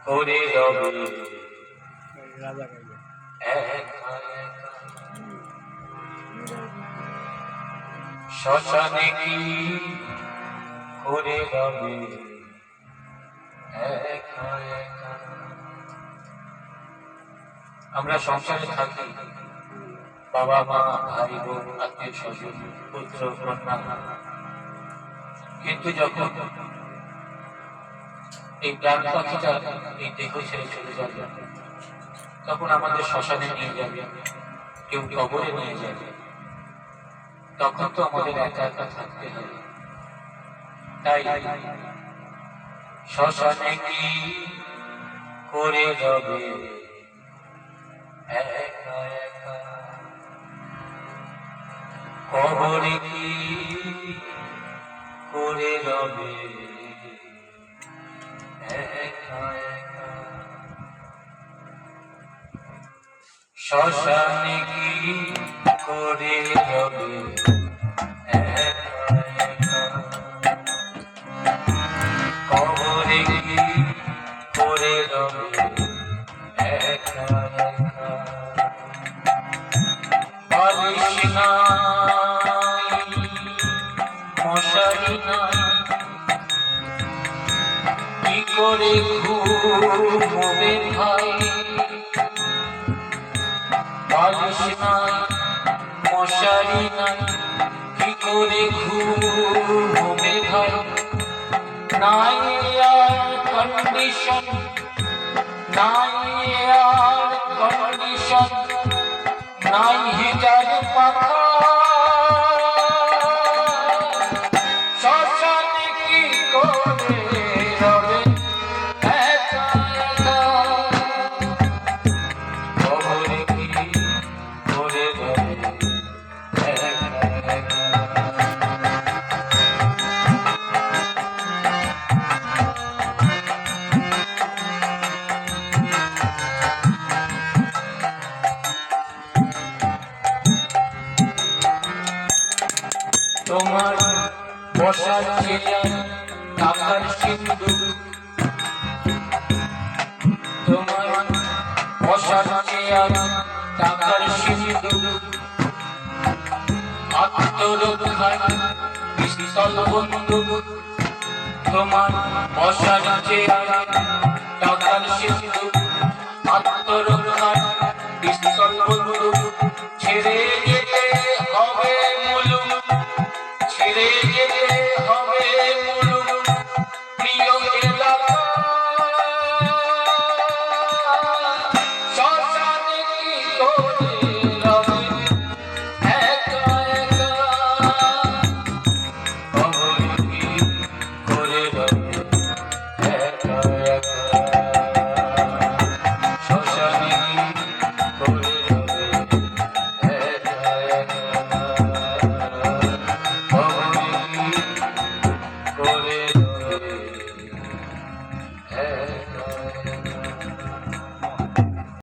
করে রবে শ্মশানে কি করে রবে একা একা। আমরা সংসারে থাকি, বাবা মা ভাই বোন আত্মীয় স্বজন পুত্র কন্যা, কিন্তু যখন এই প্রাণ পাখিটা এই দেহ ছেড়ে চলে যাবে, তখন আমাদের শ্মশানে নিয়ে যাবে, কেউ কবরে নিয়ে যাবে, তখন তো আমাদের একা একা থাকতে হবে। তাই শ্মশানে কি করে রবে একা একা, কবরে কি করে রবে একা একা, শ্মশানে কি করে রবে একা একা, কবরে কি করে রবে একা একা। বালিশ নাই মশারি নাই, কি করে ঘুমোবে ভাই। বালিশ নাই মশারি নাই, কি করে ঘুমোবে ভাই। নাই আর কন্ডিশন, নাই আর কন্ডিশন, নাই হিটার পাখা, শ্মশানে কি করে রবে একা একা, কবরে কি করে রবে একা একা। তোমার বসার চেয়ার টাকার সিন্ধুক, তোমার বসার চেয়ার টাকার সিন্ধুক, আত্মরক্ষার পিস্তল বন্দুক। তোমার বসার চেয়ার টাকার সিন্ধুক, আত্মরক্ষার পিস্তল বন্দুক।